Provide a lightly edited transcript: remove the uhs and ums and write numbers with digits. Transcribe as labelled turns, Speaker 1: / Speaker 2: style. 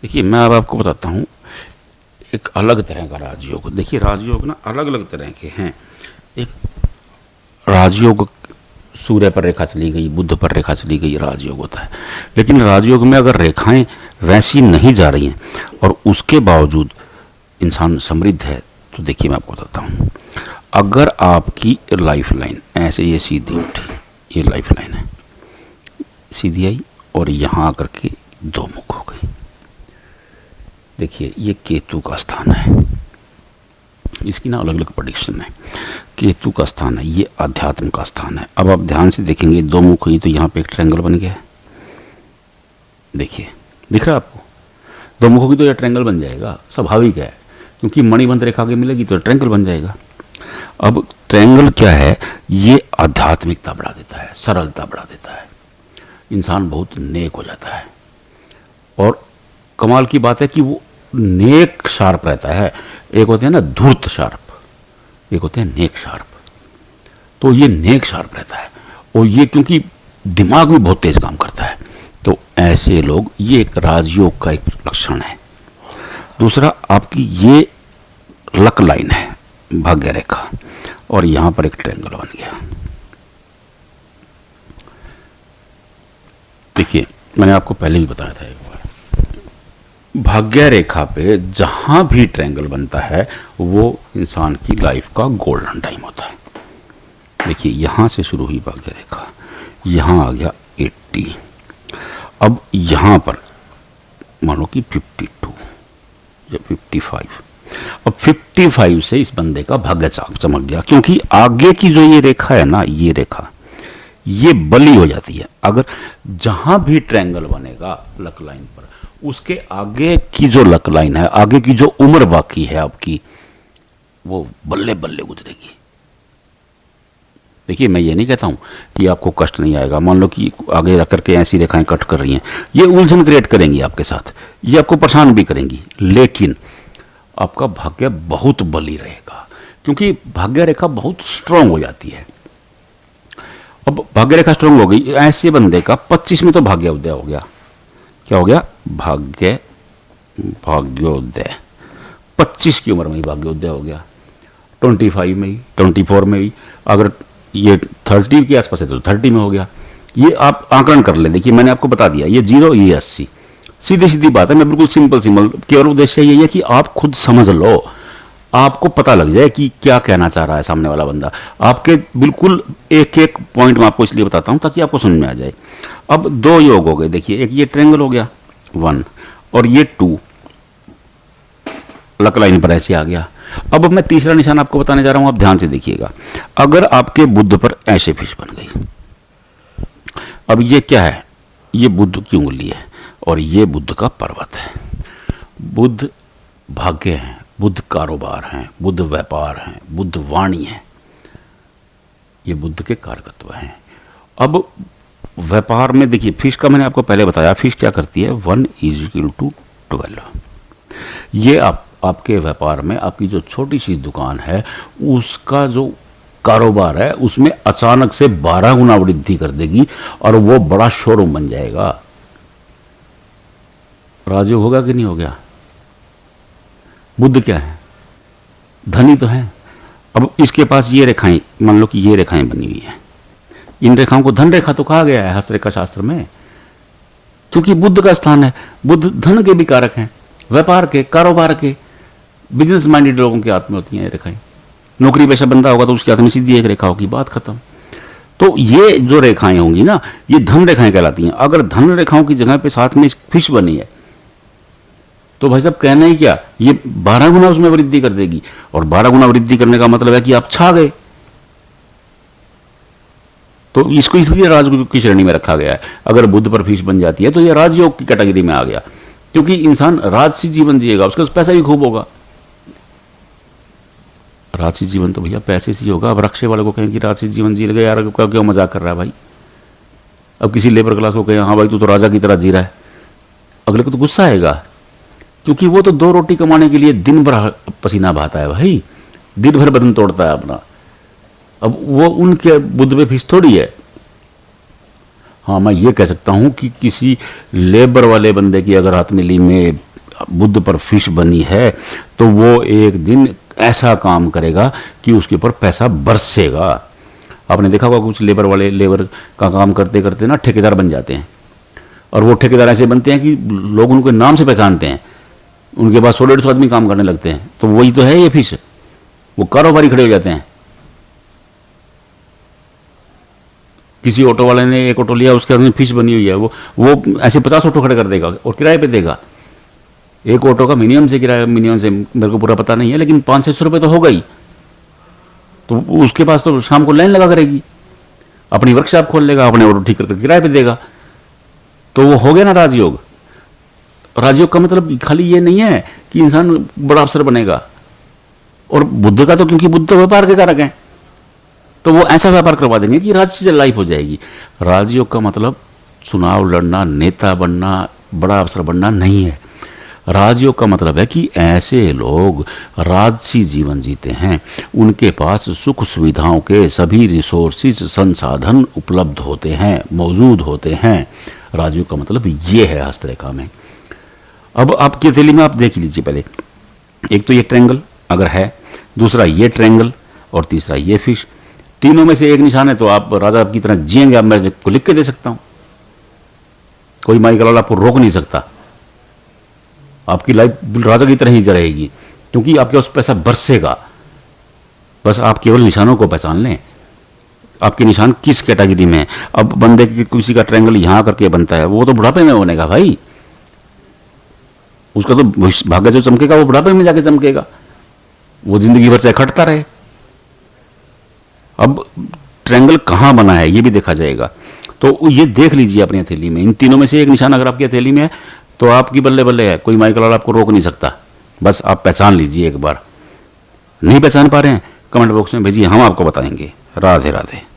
Speaker 1: देखिए, मैं अब आपको बताता हूँ एक अलग तरह का राजयोग। देखिए, राजयोग ना अलग अलग तरह के हैं। एक राजयोग सूर्य पर रेखा चली गई, बुध पर रेखा चली गई, राजयोग होता है। लेकिन राजयोग में अगर रेखाएं वैसी नहीं जा रही हैं और उसके बावजूद इंसान समृद्ध है, तो देखिए मैं आपको बताता हूँ। अगर आपकी लाइफ लाइन ऐसे ये सीधी उठी, ये लाइफ लाइन है, सीधी आई और यहाँ आकर के दो मुख हो गई। देखिए, ये केतु का स्थान है, इसकी ना अलग अलग प्रेडिक्शन है। केतु का स्थान है, ये अध्यात्म का स्थान है। अब आप ध्यान से देखेंगे, दो मुख हुई तो यहाँ पे एक ट्रायंगल बन गया है। देखिए, दिख रहा है आपको? दो मुख होगी तो यह ट्रायंगल बन जाएगा, स्वाभाविक है, क्योंकि मणिबंध रेखा आगे मिलेगी तो ट्रायंगल बन जाएगा। अब ट्रायंगल क्या है? ये आध्यात्मिकता बढ़ा देता है, सरलता बढ़ा देता है, इंसान बहुत नेक हो जाता है। और कमाल की बात है कि वो नेक शार्प रहता है। एक होते हैं ना धूर्त शार्प, एक होते हैं नेक शार्प। तो ये नेक शार्प रहता है, और ये क्योंकि दिमाग भी बहुत तेज काम करता है, तो ऐसे लोग, ये एक राजयोग का एक लक्षण है। दूसरा, आपकी ये लक लाइन है, भाग्य रेखा, और यहां पर एक ट्रायंगल बन गया। देखिए, मैंने आपको पहले भी बताया था एक बार, भाग्य रेखा पे जहां भी ट्रायंगल बनता है वो इंसान की लाइफ का गोल्डन टाइम होता है। देखिए, यहां से शुरू हुई भाग्य रेखा, यहां आ गया 80, अब यहां पर मानो कि 52 या 55। अब 55 से इस बंदे का भाग्य चमक गया, क्योंकि आगे की जो ये रेखा है ना, ये रेखा ये बली हो जाती है। अगर जहां भी ट्रायंगल बनेगा लक लाइन पर, उसके आगे की जो लक लाइन है, आगे की जो उम्र बाकी है आपकी, वो बल्ले बल्ले गुजरेगी। देखिए, मैं ये नहीं कहता हूं कि आपको कष्ट नहीं आएगा। मान लो कि आगे जाकर के ऐसी रेखाएं कट कर रही हैं, ये उलझन क्रिएट करेंगी आपके साथ, ये आपको परेशान भी करेंगी, लेकिन आपका भाग्य बहुत बली रहेगा, क्योंकि भाग्य रेखा बहुत स्ट्रांग हो जाती है। अब भाग्य रेखा स्ट्रांग हो गई, ऐसे बंदे का 25 में तो भाग्योदय हो गया। क्या हो गया? भाग्योदय 25 की उम्र में ही भाग्योदय हो गया, 25 में ही, 24 में ही, अगर ये 30 के आसपास है तो 30 में हो गया। ये आप आंकलन कर ले। देखिए, मैंने आपको बता दिया, ये 0, ये 80, सीधी सीधी बात है। मैं बिल्कुल सिंपल केवल उद्देश्य यही है कि आप खुद समझ लो, आपको पता लग जाए कि क्या कहना चाह रहा है सामने वाला बंदा। आपके बिल्कुल एक एक पॉइंट में आपको इसलिए बताता हूं ताकि आपको समझ में आ जाए। अब दो योग हो गए। देखिए, एक ये ट्रायंगल हो गया 1, और ये 2 लक लाइन पर ऐसे आ गया। अब मैं तीसरा निशान आपको बताने जा रहा हूं, आप ध्यान से देखिएगा। अगर आपके बुध पर ऐसे फिश बन गई, अब ये क्या है? ये बुध की उंगली है और ये बुध का पर्वत है। बुध भाग्य है, बुध कारोबार हैं, बुध व्यापार हैं, बुध वाणी है, ये बुध के कारकत्व हैं। अब व्यापार में देखिए, फिश का मैंने आपको पहले बताया, फिश क्या करती है? 1 = 12। ये आपके व्यापार में आपकी जो छोटी सी दुकान है, उसका जो कारोबार है, उसमें अचानक से 12 गुना वृद्धि कर देगी और वो बड़ा शोरूम बन जाएगा। राजयोग होगा कि नहीं हो गया? बुध क्या है? धनी तो है। अब इसके पास ये रेखाएं, मान लो कि ये रेखाएं बनी हुई हैं, इन रेखाओं को धन रेखा तो कहा गया है हस्तरेखा शास्त्र में, क्योंकि बुध का स्थान है। बुध धन के भी कारक हैं, व्यापार के, कारोबार के, बिजनेस माइंडेड लोगों के हाथ में होती हैं ये रेखाएं। नौकरी पेशा बंदा होगा तो उसके हाथ में सीधी एक रेखा होगी, बात खत्म। तो ये जो रेखाएं होंगी ना, ये धन रेखाएं कहलाती हैं। अगर धन रेखाओं की जगह पे साथ में फिश बनी है, तो भाई साहब कहना ही क्या, ये 12 गुना उसमें वृद्धि कर देगी। और 12 गुना वृद्धि करने का मतलब है कि आप छा गए। तो इसको इसलिए राजयोग की श्रेणी में रखा गया है। अगर बुध पर फिश बन जाती है तो ये राजयोग की कैटेगरी में आ गया, क्योंकि इंसान राजसी जीवन जिएगा, उसके पास पैसा भी खूब होगा। राजसी जीवन तो भैया पैसे से ही होगा। अब रक्षे वाले को कहें कि राजसी जीवन जी रहे, यार क्यों मजाक कर रहा है भाई। अब किसी लेबर क्लास को कहें, हाँ भाई तू तो राजा की तरह जी रहा है, अगले को तो गुस्सा आएगा, क्योंकि वो तो 2 रोटी कमाने के लिए दिन भर पसीना बहाता है भाई, दिन भर बदन तोड़ता है अपना। अब वो उनके बुध पे फिश थोड़ी है। हाँ, मैं ये कह सकता हूं कि किसी लेबर वाले बंदे की अगर हाथ में ली में बुध पर फिश बनी है तो वो एक दिन ऐसा काम करेगा कि उसके ऊपर पैसा बरसेगा। आपने देखा होगा कुछ लेबर वाले लेबर का काम करते करते ना ठेकेदार बन जाते हैं, और वो ठेकेदार ऐसे बनते हैं कि लोग उनके नाम से पहचानते हैं, उनके पास 100-150 आदमी काम करने लगते हैं। तो वही तो है ये फिश, वो कारोबारी खड़े हो जाते हैं। किसी ऑटो वाले ने एक ऑटो लिया, उसके अंदर फिश बनी हुई है, वो ऐसे 50 ऑटो खड़े कर देगा और किराए पे देगा। एक ऑटो का मिनिमम से किराया, मिनिमम से मेरे को पूरा पता नहीं है, लेकिन 500-600 रुपये तो होगा ही। तो उसके पास तो शाम को लाइन लगा करेगी, अपनी वर्कशॉप खोल लेगा, अपने ऑटो ठीक करके किराए पे देगा। तो वो हो गया ना राजयोग। राजयोग का मतलब खाली ये नहीं है कि इंसान बड़ा अफसर बनेगा। और बुद्ध का तो, क्योंकि बुद्ध तो व्यापार के कारक हैं, तो वो ऐसा व्यापार करवा देंगे कि राजसी लाइफ हो जाएगी। राजयोग का मतलब चुनाव लड़ना, नेता बनना, बड़ा अफसर बनना नहीं है। राजयोग का मतलब है कि ऐसे लोग राजसी जीवन जीते हैं, उनके पास सुख सुविधाओं के सभी रिसोर्सेज, संसाधन उपलब्ध होते हैं, मौजूद होते हैं। राजयोग का मतलब ये है हस्तरेखा में। अब आपकी हथेली में आप देख लीजिए पहले, एक तो ये ट्रायंगल अगर है, दूसरा ये ट्रायंगल, और तीसरा ये फिश। तीनों में से एक निशान है तो आप राजा की तरह जिएंगे। आप मेरे को लिख के दे सकता हूं, कोई माइकल वाला आपको रोक नहीं सकता। आपकी लाइफ राजा की तरह ही रहेगी, क्योंकि आपके पास पैसा बरसेगा। बस आप केवल निशानों को पहचान लें, आपके निशान किस कैटेगरी में है। अब बंदे की किसी का ट्रायंगल यहां करके बनता है, वो तो बुढ़ापे में बनेगा भाई, उसका तो भाग्य जो चमकेगा वो बुढ़ापे में जाके चमकेगा, वो जिंदगी भर से खटता रहे। अब ट्रायंगल कहां बना है ये भी देखा जाएगा। तो ये देख लीजिए अपनी हथेली में, इन तीनों में से एक निशान अगर आपकी हथेली में है तो आपकी बल्ले बल्ले है, कोई माइकल वाला आपको रोक नहीं सकता। बस आप पहचान लीजिए एक बार। नहीं पहचान पा रहे हैं, कमेंट बॉक्स में भेजिए, हम आपको बताएंगे। राधे राधे।